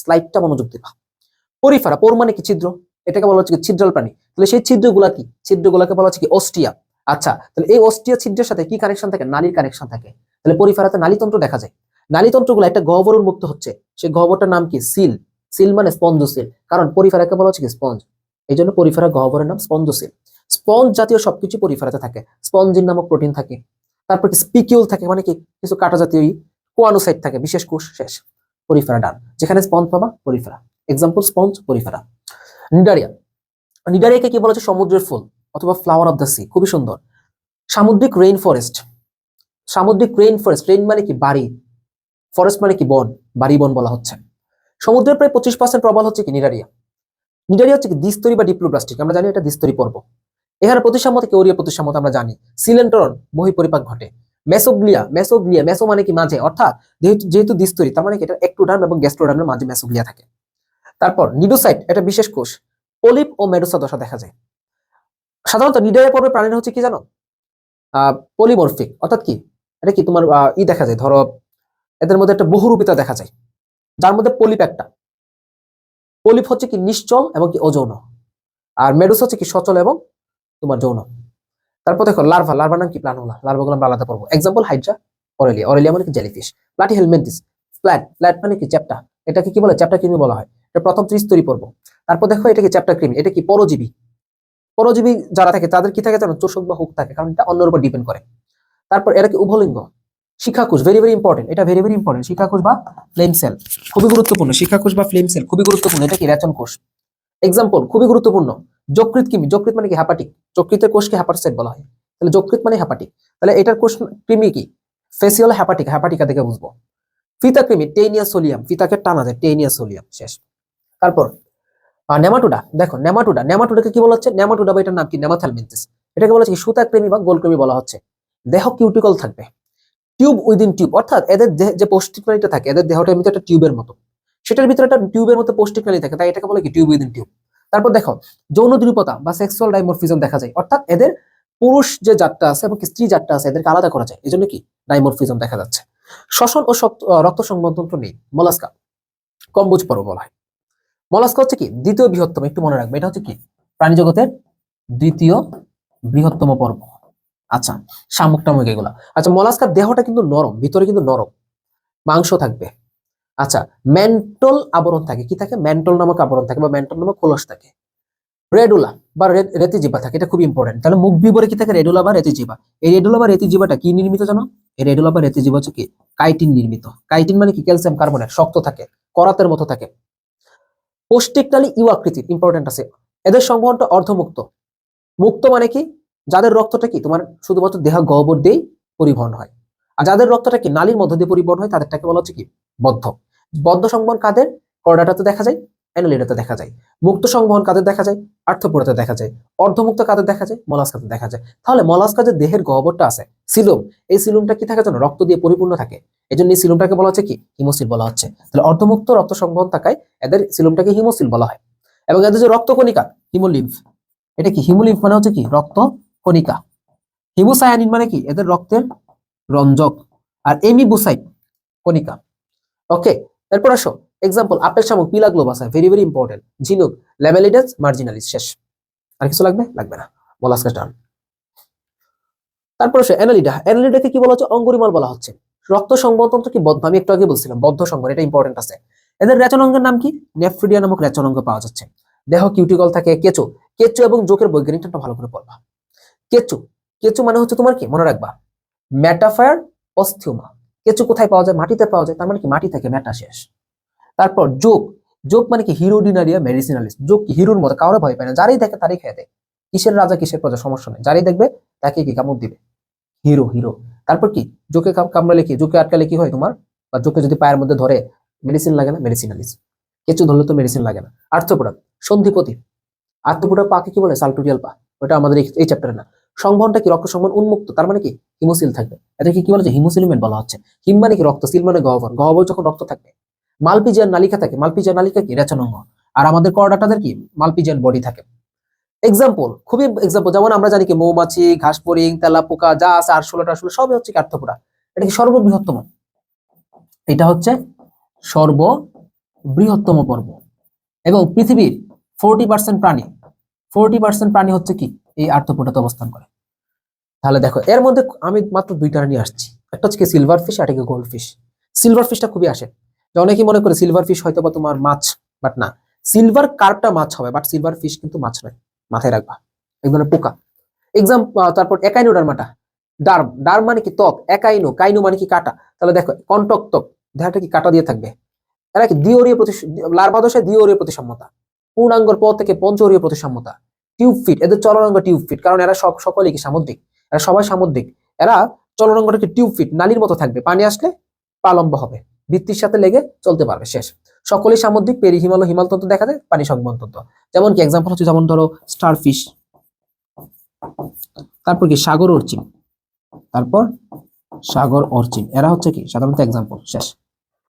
স্লাইডটা মনোযোগ দিবা। পরিফেরা, পোর মানে কি ছিদ্র, এটাকে বলা হচ্ছে কি ছিদ্রাল প্রাণী। তাহলে সেই ছিদ্রগুলা কি, ছিদ্রগুলাকে বলা হচ্ছে কি অস্টিয়া। আচ্ছা, তাহলে এই অস্টিয়া ছিদ্রের সাথে কি কানেকশন থাকে, নালীর কানেকশন থাকে। তাহলে পরিফেরাতে নালীতন্ত্র দেখা যায়। নালীতন্ত্রগুলো একটা গহ্বর উন্মুক্ত হচ্ছে, সেই গহ্বরটার নাম কি সিল। সিল মানে স্পঞ্জসিল, কারণ পরিফেরাকে বলা হচ্ছে কি স্পঞ্জ, এই জন্য পরিফেরা গহ্বরের নাম স্পঞ্জসিল। স্পঞ্জ জাতীয় সবকিছু পরিফেরাতে থাকে। স্পঞ্জিন নামক প্রোটিন থাকে, তারপর কি স্পিকিউল থাকে, মানে কি কিছু কাটা জাতীয় কোয়ানোসাইট থাকে, বিশেষ কোষ, শেষ। পরিফেরা ডান, যেখানে স্পঞ্জ পাবা Porifera. Example sponge, Porifera. Cnidaria, নিডারিয়াকে কি বলা হচ্ছে, সমুদ্রের ফুল অথবা ফ্লাওয়ার অফ দ্য সি, খুবই সুন্দর। সামুদ্রিক রেইন ফরেস্ট, সামুদ্রিক রেইন ফরেস্ট, রেইন মানে কি বাড়ি, ফরেস্ট মানে কি বন, বাড়ি বন বলা হচ্ছে। সমুদ্রের প্রায় 25% প্রবাল হচ্ছে কি নিডারিয়া। নিডারিয়া হচ্ছে কি দ্বিস্তরী বা ডিপ্লোব্লাস্টিক, আমরা জানি এটা দ্বিস্তরী পর্ব। এখানে প্রতিসাম্য থেকে ওরিয়া প্রতিসাম্য আমরা জানি। সিলেন্ট্রন বহিঃপরিপাক ঘটে। মেসোগ্লিয়া, মেসোগ্লিয়া, মেসো মানে কি মাঝে, অর্থাৎ যেহেতু দ্বিস্তরী, তার মানে কি এটা একটোডার্ম এবং গ্যাস্ট্রোডার্মের মাঝে মেসোগ্লিয়া থাকে। তারপর নিডোসাইট, এটা বিশেষ কোষ, পলিপ ও মেডুসা দশা দেখা যায়। সাধারণত নিডারিয়া পর্বের প্রাণীরা হচ্ছে কি জানো, পলিমরফিক, অর্থাৎ কি এটা কি তোমার দেখা যায়, ধরো এদের মধ্যে একটা বহুরূপিতা দেখা যায়, যার মধ্যে পলিপ একটা। পলিপ হচ্ছে কি নিশ্চল এবং কি অযৌন, আর মেডুসা হচ্ছে কি সচল এবং তোমার যৌন। তারপর দেখো লার্ভা, লার্ভার নাম কি প্লানুলা, লার্ভাগুলো আমরা আলাদা পড়বো। এক্সাম্পল হাইড্রা, অরেলিয়া, অরেলিয়া মানে কি জেলিফিশ। প্লাটি হেলমেন্থিস, ফ্ল্যাট, ফ্ল্যাট মানে কি চ্যাপ্টা, এটাকে কি বলে, চ্যাপ্টা কৃমি বলা হয়। এটা প্রথম ত্রিস্তরী পর্ব। তারপর দেখো এটা কি চ্যাপ্টা কৃমি, এটা কি পরজীবী। পরজীবী যারা থাকে তাদের কি থাকে জানো, চোষক বা হুক থাকে, কারণ এটা অন্যের উপর ডিপেন্ড করে। তারপর এরা কি উভলিঙ্গ। শিখাকুশ, ভেরি ভেরি ইম্পর্টেন্ট, এটা ভেরি ভেরি ইম্পর্টেন্ট। শিখাকুশ বা ফ্লেম সেল খুবই গুরুত্বপূর্ণ, শিখাকুশ বা ফ্লেম সেল খুবই গুরুত্বপূর্ণ। এটা কি রেচন কোষ। এক্সাম্পল খুবই গুরুত্বপূর্ণ, যকৃৎ কৃমি, যকৃৎ মানে কি হ্যাপাটিক, যকৃতের কোষকে হ্যাপাটোসাইট বলা হয়। তাহলে যকৃৎ মানে হ্যাপাটিক, তাহলে এটার কোষ কৃমি কি, ফেসিয়াল হ্যাপাটিক, হ্যাপাটিকা দেখে বুঝবো। ফিতা কৃমি, টেনিয়া সোলিয়াম, ফিতাকে টানা যায়, টেনিয়া সোলিয়াম, শেষ। তারপর নেমাটোডা, দেখো নেমাটোডা, নেমাটোডাকে কি বলা হচ্ছে, নেমাটোডা বা এটার নাম কি নেমাথ্যালমিনথিস, এটাকে বলা হচ্ছে কি সুতাকৃমি বা গোলকৃমি বলা হচ্ছে। দেহ কিউটিকল থাকবে, টিউব উইদিন টিউব, অর্থাৎ এদের যে পৌষ্টিক নালীটা থাকে, এদের দেহটা এমনিতে একটা টিউবের মতো, সেটার ভিতরে একটা টিউবের মতো পৌষ্টিক নালী থাকে, তাই এটাকে বলে কি টিউব উইদিন টিউব। তারপর দেখো যৌন দ্বিরূপতা বা সেক্সুয়াল ডাইমরফিজম দেখা যায়, অর্থাৎ এদের পুরুষ যে জাতটা আছে এবং স্ত্রী জাতটা আছে এদেরকে আলাদা করা যায়, এই জন্য কি ডাইমরফিজম দেখা যাচ্ছে। শ্বসন ও রক্ত সংবহনতন্ত্র নেই। মলাস্কা, কম্বোজ পর্ব বলা হয়। মলাস্কা হচ্ছে কি দ্বিতীয় বৃহত্তম, একটু মনে রাখবে, এটা হচ্ছে কি প্রাণী জগতের দ্বিতীয় বৃহত্তম পর্ব। আচ্ছা, শামুক টামুক এগুলা। আচ্ছা, মলাস্কার দেহটা কিন্তু নরম, ভিতরে কিন্তু নরম, মাংস থাকবে। আচ্ছা, মেন্টল আবরণ থাকে, কি থাকে, মেন্টল নামক আবরণ থাকে বা মেন্টল নামক খোলস থাকে। রেডুলা বা রেতিজিবা থাকে, এটা খুব ইম্পর্টেন্ট। তাহলে মুখ বিবরে কি থাকে, রেডুলা বা রেতিজিবা। এই রেডুলা বা রেতিজিবাটা কি নির্মিত জানো, এই রেডুলা বা রেতিজিবা হচ্ছে কি কাইটিন নির্মিত। কাইটিন মানে কি ক্যালসিয়াম কার্বনেট, শক্ত থাকে, করাতের মতো থাকে। পৌষ্টিক নালী ইউ আকৃতির, ইম্পর্টেন্ট আছে। এদের সংবহনটা অর্ধমুক্ত। মুক্ত মানে কি, যাদের রক্তটা কি তোমার শুধুমাত্র দেহ গহ্বর দিয়েই পরিবহন হয়, আর যাদের রক্তটা কি নালীর মধ্য দিয়ে পরিবহন হয় তাদেরটাকে বলা হচ্ছে কি বদ্ধ। বদ্ধ সংবহন কাদের, করডাটাতে দেখা যায়, অ্যানালিডাতে দেখা যায়। মুক্ত সংবহন কাদের দেখা যায়, আর্থ্রোপোডাতে দেখা যায়। অর্ধমুক্ত কাদের দেখা যায়, মলাস্কাতে দেখা যায়। তাহলে মলাস্কা যে দেহের গহ্বরটা আছে, সিলুম, এই সিলুমটা কি থাকে জানো, রক্ত দিয়ে পরিপূর্ণ থাকে, এই জন্য এই সিলুমটাকে বলা হচ্ছে কি হিমোসিল বলা হচ্ছে। তাহলে অর্ধমুক্ত রক্ত সংবহন থাকায় এদের সিলুমটাকে হিমোসিল বলা হয়। এবং এদের যে রক্তকণিকা হিমোলিম্ফ, এটা কি হিমোলিম্ফ মানে হচ্ছে কি রক্ত কণিকা। হিমোসায়ানিন মানে কি এদের রক্তের রঞ্জক, আর এমিবোসাইট কণিকা। ওকে, এরপর আসো এক্সাম্পল আপেল শামুক, পিলা গ্লোবাসা, ভেরি ভেরি ইম্পর্টেন্ট। ঝিনুক, ল্যামেলিডাস মার্জিনালিস, শেষ। আর কিছু লাগবে, লাগবে না, মোলাস্কা টার্ম। তারপর আসো অ্যানালিডা, অ্যানালিডাকে কি বলা হচ্ছে, অঙ্গুরিমল বলা হচ্ছে। রক্ত সংবহনতন্ত্র কি বদ্ধ, আমি একটু আগে বলছিলাম বদ্ধ সংবহন, এটা ইম্পর্টেন্ট আছে। এদের রেচন অঙ্গের নাম কি, নেফ্রিডিয়া নামক রেচন অঙ্গ পাওয়া যাচ্ছে। দেহ কিউটিকল থাকে। কেঁচো, কেঁচো এবং জোকের বৈজ্ঞানিক নামটা ভালো করে পড়বা। কেঁচো, কেঁচো মানে হচ্ছে তোমার কি মনে রাখবা, মেটাফায়ার অস্থিওমা। কেঁচো কোথায় পাওয়া যায়, মাটিতে পাওয়া যায়, তার মানে কি মাটি থেকে মেটা, শেষ। তারপর যোগ, যোগ মানে কি হিরোডিনারিয়া মেডিসিনালিস, যোগ কি হিরোর মতো, কাউরে ভয় পায় না, যারাই দেখে তারই খেয়ে দেয়। কিসের রাজা কিসের প্রজা সমস্যা নেই, যারাই দেখবে তাকে কি কামড় দিবে, হিরো হিরো। তারপর কি জোকে কামড়ালে কি, জোকে আটকালে কি হয় তোমার, বা জোকে যদি পায়ের মধ্যে ধরে মেডিসিন লাগে না, মেডিসিনালিস। কেঁচো ধরলে তো মেডিসিন লাগে না। আর্থ্রোপোডা, সন্ধিপতি, আর্থ্রোপোডা পাকে কি বলে, সালটুরিয়াল পা, ওটা আমাদের এই চ্যাপ্টারে না। সংবহনটা কি রক্ত সংবহন উন্মুক্ত, তার মানে কি হিমোসিল থাকবে, এটাকে কি বলা হচ্ছে হিমোসিলমেন্ট বলা হচ্ছে। হিম মানে কি রক্ত, সিল মানে গহ্বর, গহ্বর যখন রক্ত থাকবে। মালপিজিয়ান নালিকা থাকে, মালপিজিয়ান নালিকা কি রেচন অঙ্গ, আর আমাদের করডাটাদের কি মালপিজিয়ান বডি থাকে। এক্সাম্পল, খুবই এক্সাম্পল, যেমন আমরা জানি কি মৌমাছি, ঘাস ফড়িং, তেলা পোকা যা আছে, আরশোলা টারশোলা সবই হচ্ছে আর্থ্রোপোডা। এটা কি সর্ববৃহত্তম, এটা হচ্ছে সর্ববৃহত্তম বৃহত্তম পর্ব এবং পৃথিবীর 40% প্রাণী 40% প্রাণী হচ্ছে কি এই আর্থ্রোপোডাতে অবস্থান করে। তাহলে দেখো এর মধ্যে আমি মাত্র দুইটা নিয়ে আসছি, একটা হচ্ছে কি সিলভার ফিশ আর একটা গোল্ড ফিশ। সিলভার ফিশটা খুবই আসে, যে অনেকেই মনে করে সিলভার ফিশ হয়তো বা তোমার মাছ, বাট না, সিলভার কার্পটা মাছ হবে, বাট সিলভার ফিশ কিন্তু মাছ নয়, মাথায় রাখবা, এক ধরনের পোকা। এক্সাম, তারপর একাইনোডার্মাটা, ডার্ম, ডার্ম মানে কি ত্বক, একাইনো, কাইনো মানে কি কাটা। তাহলে দেখো কন্টক ত্বক, দেহটা কি কাটা দিয়ে থাকবে। এরা কি দ্বিঅরীয় লার্ভাদশায় দ্বিঅরীয় প্রতিসাম্যতা, পূর্ণাঙ্গর পর থেকে পঞ্চঅরীয় প্রতিসাম্যতা, টিউব ফিট, এদের চলনাঙ্গ টিউব ফিট, কারণ এরা সকলেই কি সামুদ্রিক, এরা সবাই সামুদ্রিক। এরা চলনাঙ্গটাকে টিউব ফিট, নালীর মতো থাকবে, পানি আসলে পা লম্বা হবে, ভিত্তির সাথে লেগে চলতে পারবে, শেষ। সকলেই সামুদ্রিক, পেরি হিমালয় হিমালতন্ত্র দেখা যায়, পানি সংবহনতন্ত্র। যেমন কি এক্সাম্পল হচ্ছে, যেমন ধরো স্টারফিশ, তারপর কি সাগর অর্চিন, তারপর সাগর অর্চিন, এরা হচ্ছে কি সাধারণত এক্সাম্পল, শেষ।